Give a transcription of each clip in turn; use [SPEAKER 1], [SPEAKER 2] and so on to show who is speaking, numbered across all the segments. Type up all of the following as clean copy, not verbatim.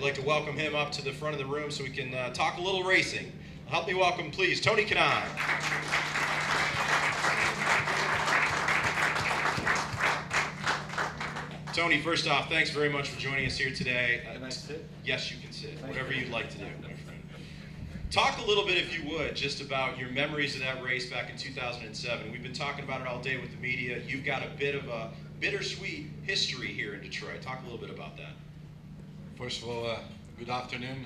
[SPEAKER 1] like to welcome him up to the front of the room so we can talk a little racing. Help me welcome, please, Tony Kanaan. Tony, first off, thanks very much for joining us here today.
[SPEAKER 2] Can I sit?
[SPEAKER 1] Yes, you can sit. Whatever you'd like to do, my friend. Talk a little bit, if you would, just about your memories of that race back in 2007. We've been talking about it all day with the media. You've got a bit of a bittersweet history here in Detroit. Talk a little bit about that.
[SPEAKER 2] First of all, good afternoon.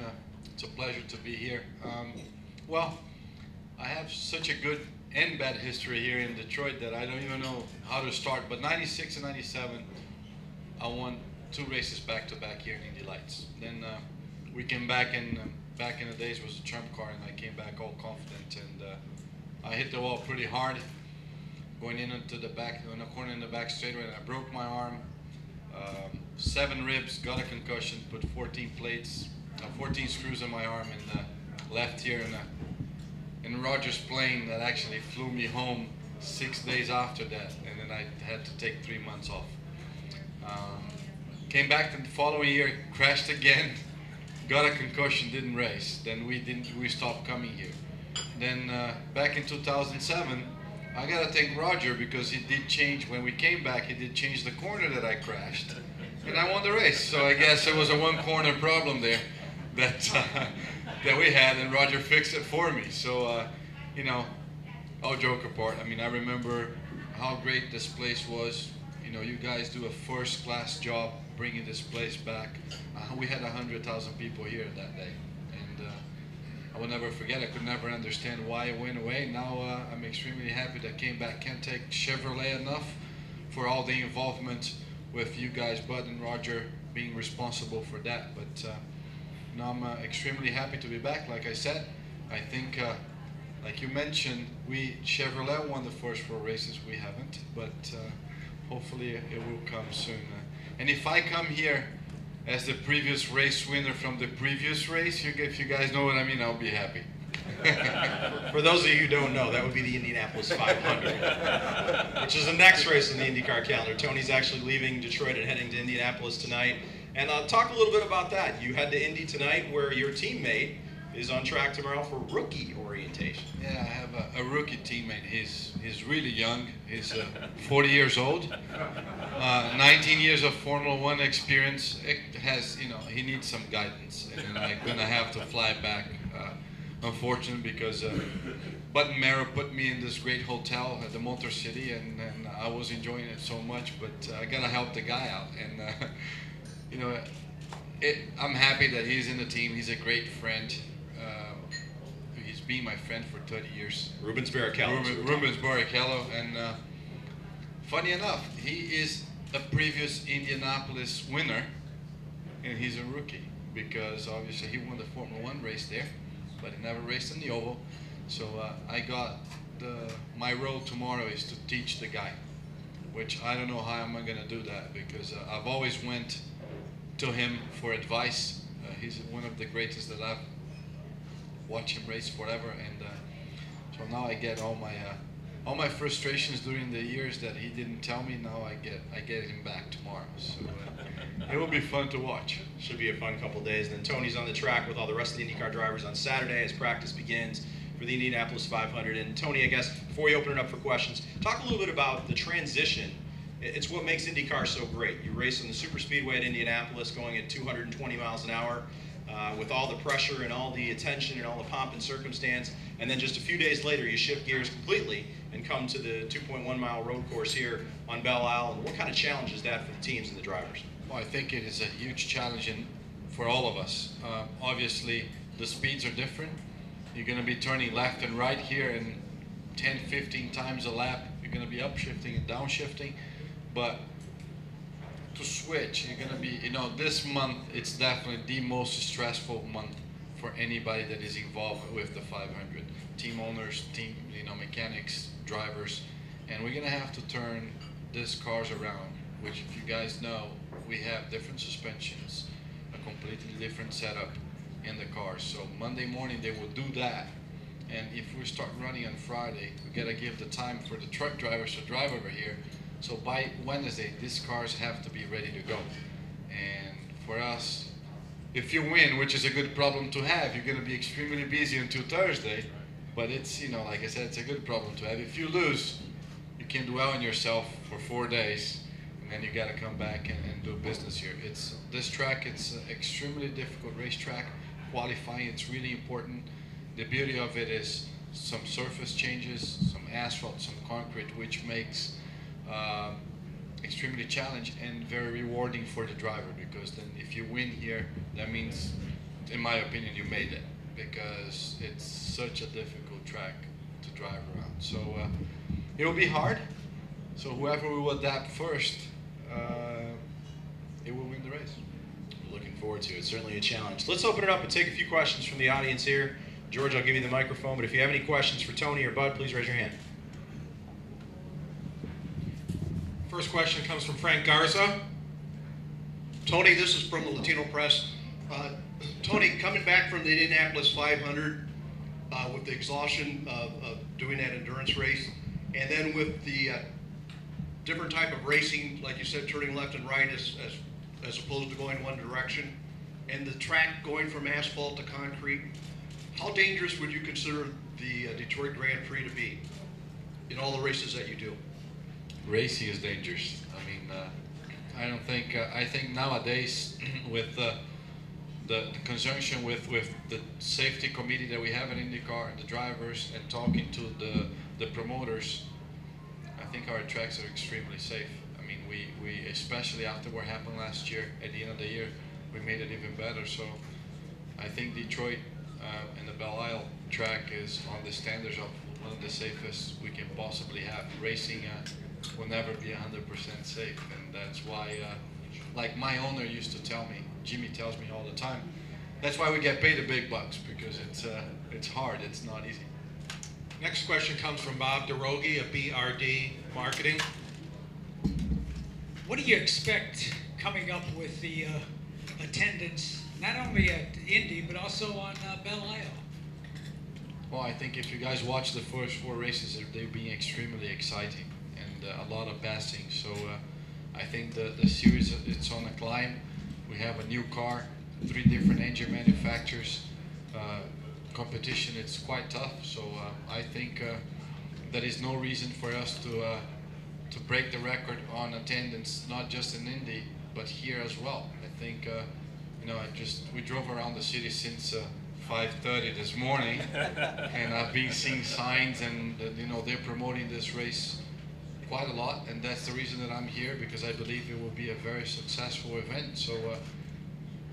[SPEAKER 2] It's a pleasure to be here. Well, I have such a good and bad history here in Detroit that I don't even know how to start. But 96 and 97, I won 2 races back-to-back here in Indy Lights. Then we came back, and back in the days it was a trump car, and I came back all confident, and I hit the wall pretty hard, going into the back, in a corner in the back straightaway, and I broke my arm, 7 ribs, got a concussion, put 14 plates, 14 screws in my arm, and left here in Rogers plane that actually flew me home 6 days after that, and then I had to take 3 months off. Came back the following year, crashed again, got a concussion, didn't race. Then we stopped coming here. Then back in 2007, I gotta thank Roger, because he did change, when we came back, he did change the corner that I crashed, and I won the race. So I guess it was a 1 corner problem there that we had, and Roger fixed it for me. So you know, all joke apart, I mean, I remember how great this place was. You know, you guys do a first-class job bringing this place back. We had 100,000 people here that day, and I will never forget. I could never understand why it went away. Now I'm extremely happy that it came back. Can't take Chevrolet enough for all the involvement with you guys, Bud and Roger, being responsible for that. But now I'm extremely happy to be back. Like I said, I think, like you mentioned, Chevrolet won the first 4 races. We haven't, but hopefully it will come soon. And if I come here as the previous race winner from the previous race, if you guys know what I mean, I'll be happy.
[SPEAKER 1] For those of you who don't know, that would be the Indianapolis 500, which is the next race in the IndyCar calendar. Tony's actually leaving Detroit and heading to Indianapolis tonight. And talk a little bit about that. You head to Indy tonight, where your teammate is on track tomorrow for rookie orientation.
[SPEAKER 2] Yeah, I have a rookie teammate. He's really young. He's 40 years old. 19 years of Formula 1 experience. It has, you know, he needs some guidance, and I'm gonna have to fly back. Unfortunately, because Button Mara put me in this great hotel at the Motor City, and I was enjoying it so much. But I gotta help the guy out, and you know, I'm happy that he's in the team. He's a great friend. He's been my friend for 30 years.
[SPEAKER 1] Rubens Barrichello.
[SPEAKER 2] Rubens Barrichello, and funny enough, he is a previous Indianapolis winner, and he's a rookie, because obviously he won the Formula 1 race there, but he never raced in the oval. So I got my role tomorrow is to teach the guy, which I don't know how I'm gonna do that, because I've always went to him for advice. He's one of the greatest that I've watched him race forever, and so now I get all my frustrations during the years that he didn't tell me. Now I get him back tomorrow, so it will be fun to watch.
[SPEAKER 1] Should be a fun couple days. And then Tony's on the track with all the rest of the IndyCar drivers on Saturday as practice begins for the Indianapolis 500. And Tony, I guess before we open it up for questions, talk a little bit about the transition. It's what makes IndyCar so great. You race on the super speedway at Indianapolis going at 220 miles an hour with all the pressure and all the attention and all the pomp and circumstance, and then just a few days later you shift gears completely and come to the 2.1 mile road course here on Belle Isle. And what kind of challenge is that for the teams and the drivers?
[SPEAKER 2] Well, I think it is a huge challenge for all of us. Obviously the speeds are different. You're going to be turning left and right here in 10-15 times a lap. You're going to be upshifting and downshifting. But to switch, you're gonna be, you know, this month, it's definitely the most stressful month for anybody that is involved with the 500. Team owners, mechanics, drivers, and we're gonna have to turn these cars around, which, if you guys know, we have different suspensions, a completely different setup in the cars. So Monday morning they will do that, and if we start running on Friday, we gotta give the time for the truck drivers to drive over here. So by Wednesday, these cars have to be ready to go. And for us, if you win, which is a good problem to have, you're going to be extremely busy until Thursday. But it's, you know, like I said, it's a good problem to have. If you lose, you can dwell on yourself for 4 days, and then you got to come back and do business here. It's this track. It's an extremely difficult racetrack. Qualifying, it's really important. The beauty of it is some surface changes, some asphalt, some concrete, which makes extremely challenging and very rewarding for the driver, because then if you win here, that means, in my opinion, you made it, because it's such a difficult track to drive around. So it'll be hard. So whoever will adapt first, it will win the race.
[SPEAKER 1] Looking forward to it. Certainly a challenge. Let's open it up and take a few questions from the audience here. George, I'll give you the microphone, but if you have any questions for Tony or Bud, please raise your hand.
[SPEAKER 3] First question comes from Frank Garza.
[SPEAKER 4] Tony, this is from the Latino Press. Tony, coming back from the Indianapolis 500 with the exhaustion of doing that endurance race, and then with the different type of racing, like you said, turning left and right as opposed to going one direction, and the track going from asphalt to concrete, how dangerous would you consider the Detroit Grand Prix to be in all the races that you do?
[SPEAKER 2] Racing is dangerous. I mean, I don't think. I think nowadays, with the conjunction with the safety committee that we have in IndyCar and the drivers, and talking to the promoters, I think our tracks are extremely safe. I mean, we especially after what happened last year, at the end of the year, we made it even better. So I think Detroit and the Belle Isle track is on the standards of one of the safest we can possibly have. Racing will never be 100% safe, and that's why, like my owner used to tell me, Jimmy tells me all the time, that's why we get paid the big bucks, because it's hard, it's not easy.
[SPEAKER 3] Next question comes from Bob DeRogi of BRD Marketing.
[SPEAKER 5] What do you expect coming up with the attendance, not only at Indy, but also on Belle Isle?
[SPEAKER 2] Well, I think if you guys watch the first 4 races, they're being extremely exciting, and a lot of passing. So I think the series, it's on a climb. We have a new car, 3 different engine manufacturers. Competition, it's quite tough. So I think there is no reason for us to break the record on attendance, not just in Indy, but here as well. I think you know, we drove around the city since 5:30 this morning, and I've been seeing signs, and you know, they're promoting this race quite a lot, and that's the reason that I'm here, because I believe it will be a very successful event. So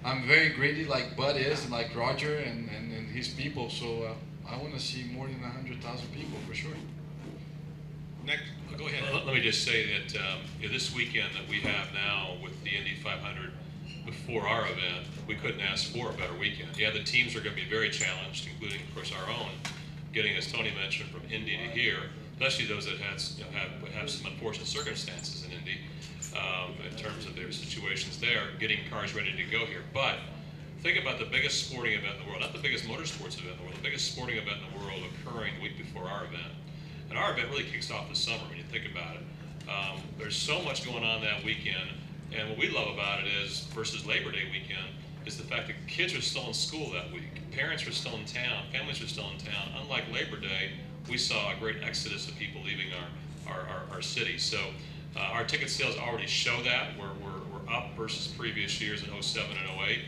[SPEAKER 2] I'm very greedy, like Bud is, and like Roger and his people. So I want to see more than 100,000 people for sure.
[SPEAKER 3] Next, go ahead.
[SPEAKER 6] Let me just say that you know, this weekend that we have now with the Indy 500 before our event, we couldn't ask for a better weekend. Yeah, the teams are going to be very challenged, including, of course, our own, getting, as Tony mentioned, from Indy to here, especially those that have some unfortunate circumstances in Indy in terms of their situations there, getting cars ready to go here. But think about the biggest sporting event in the world, not the biggest motorsports event in the world, the biggest sporting event in the world occurring the week before our event. And our event really kicks off this summer when you think about it. There's so much going on that weekend, and what we love about it is, versus Labor Day weekend, is the fact that kids are still in school that week. Parents are still in town, families are still in town. Unlike Labor Day, we saw a great exodus of people leaving our city. So our ticket sales already show that. We're up versus previous years in 07 and 08.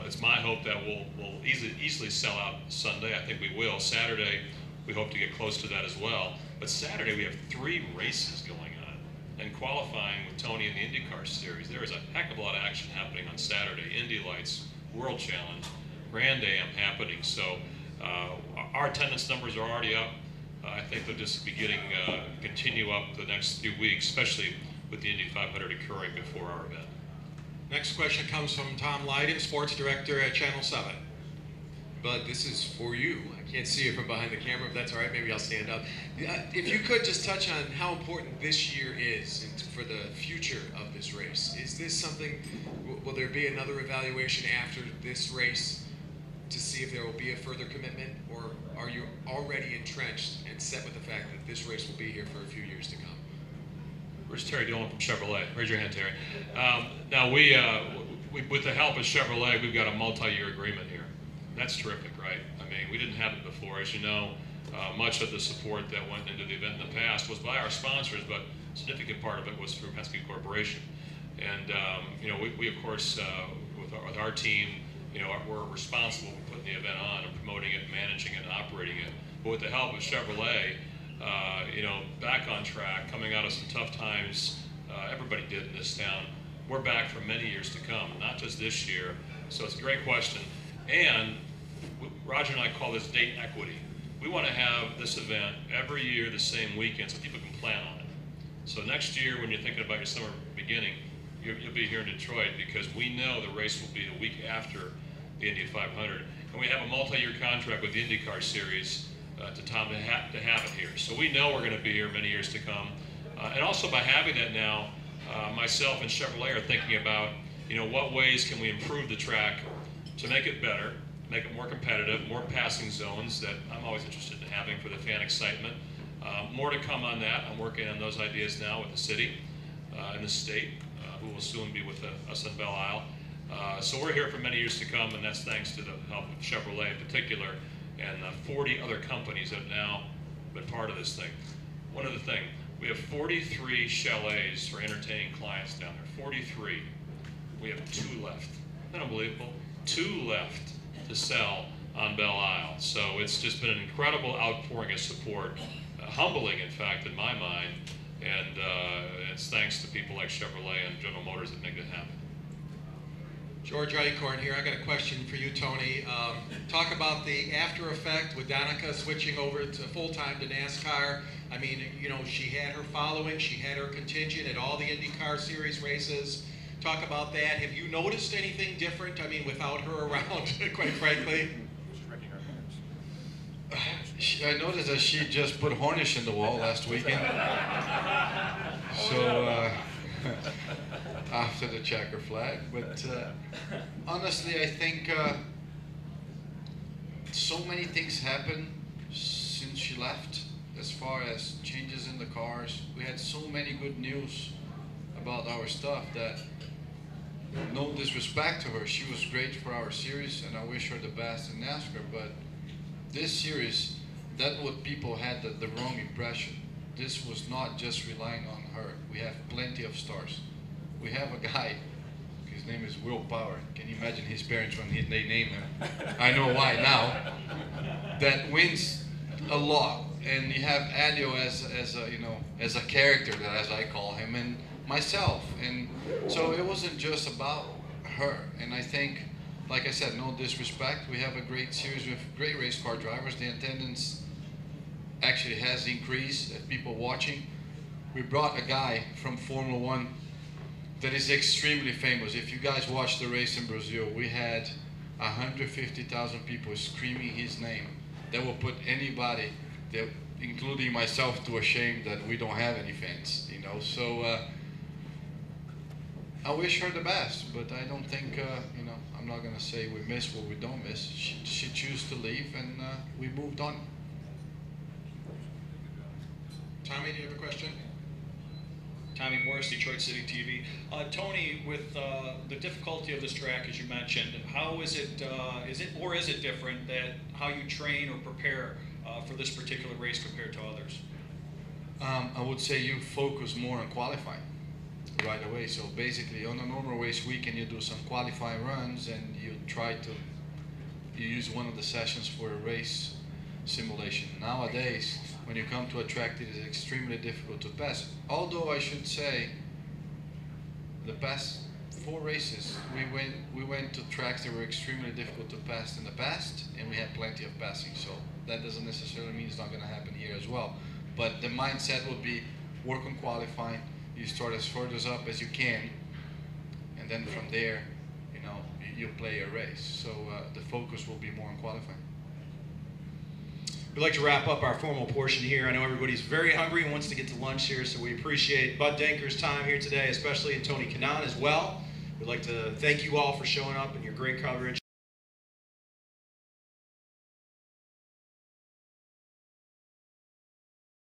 [SPEAKER 6] It's my hope that we'll easily sell out Sunday. I think we will. Saturday, we hope to get close to that as well. But Saturday, we have 3 races going on. And qualifying with Tony in the IndyCar Series, there is a heck of a lot of action happening on Saturday. Indy Lights, World Challenge, Grand Am happening. So our attendance numbers are already up. I think they'll just be getting, continue up the next few weeks, especially with the Indy 500 occurring before our event.
[SPEAKER 3] Next question comes from Tom Lydon, Sports Director at Channel 7.
[SPEAKER 7] Bud, this is for you. I can't see you from behind the camera, but that's all right. Maybe I'll stand up. If you could just touch on how important this year is for the future of this race. Is this something, will there be another evaluation after this race to see if there will be a further commitment, or are you already entrenched and set with the fact that this race will be here for a few years to come?
[SPEAKER 6] Where's Terry Dillon from Chevrolet? Raise your hand, Terry. Now, we with the help of Chevrolet, we've got a multi-year agreement here. That's terrific, right? I mean, we didn't have it before. As you know, much of the support that went into the event in the past was by our sponsors, but a significant part of it was through Penske Corporation. And we of course, with our team, we're responsible for putting the event on and promoting it, managing it, and operating it. But with the help of Chevrolet, back on track, coming out of some tough times, everybody did in this town. We're back for many years to come, not just this year. So it's a great question. And Roger and I call this date equity. We want to have this event every year the same weekend so people can plan on it. So next year, when you're thinking about your summer beginning, you'll be here in Detroit because we know the race will be the week after the Indy 500. And we have a multi-year contract with the IndyCar Series to have it here. So we know we're going to be here many years to come. And also by having that now, myself and Chevrolet are thinking about, what ways can we improve the track to make it better, make it more competitive, more passing zones that I'm always interested in having for the fan excitement. More to come on that. I'm working on those ideas now with the city and the state, who will soon be with us on Belle Isle. So we're here for many years to come, and that's thanks to the help of Chevrolet in particular and 40 other companies that have now been part of this thing. One other thing, we have 43 chalets for entertaining clients down there, 43. We have 2 left. Isn't that unbelievable? 2 left to sell on Belle Isle. So it's just been an incredible outpouring of support, humbling in fact in my mind, and it's thanks to people like Chevrolet and General Motors that make it happen.
[SPEAKER 3] George Eichhorn here. I got a question for you, Tony. Talk about the after effect with Danica switching over to full-time to NASCAR. I mean, she had her following, she had her contingent at all the IndyCar Series races. Talk about that. Have you noticed anything different? I mean, without her around, quite frankly.
[SPEAKER 2] I noticed that she just put Hornish in the wall last weekend. So after the checker flag, but honestly, I think so many things happened since she left. As far as changes in the cars, we had so many good news about our stuff that, no disrespect to her, she was great for our series, and I wish her the best in NASCAR. But this series, that's what people had the wrong impression. This was not just relying on her. We have plenty of stars. We have a guy, his name is Will Power. Can you imagine his parents when they named him? I know why now. That wins a lot. And you have Adio as a character, that as I call him, and myself. And so it wasn't just about her. And I think, like I said, no disrespect, we have a great series with great race car drivers. The attendance actually has increased, people watching. We brought a guy from Formula One that is extremely famous. If you guys watched the race in Brazil, we had 150,000 people screaming his name. That will put anybody, including myself, to a shame that we don't have any fans, So I wish her the best, but I don't think, I'm not going to say we miss what we don't miss. She chose to leave, and we moved on.
[SPEAKER 3] Tommy, do you have a question?
[SPEAKER 8] Tommy Morris, Detroit City TV. Tony, with the difficulty of this track, as you mentioned, how is it different that how you train or prepare for this particular race compared to others?
[SPEAKER 2] I would say you focus more on qualifying right away. So basically, on a normal race weekend, you do some qualifying runs, and you try to use one of the sessions for a race simulation. Nowadays, when you come to a track, it is extremely difficult to pass. Although I should say, the past 4 races, we went to tracks that were extremely difficult to pass in the past, and we had plenty of passing. So that doesn't necessarily mean it's not going to happen here as well. But the mindset would be work on qualifying. You start as far up as you can, and then from there, you play a race. So the focus will be more on qualifying.
[SPEAKER 1] We'd like to wrap up our formal portion here. I know everybody's very hungry and wants to get to lunch here, so we appreciate Bud Denker's time here today, especially, and Tony Kanaan as well. We'd like to thank you all for showing up and your great coverage.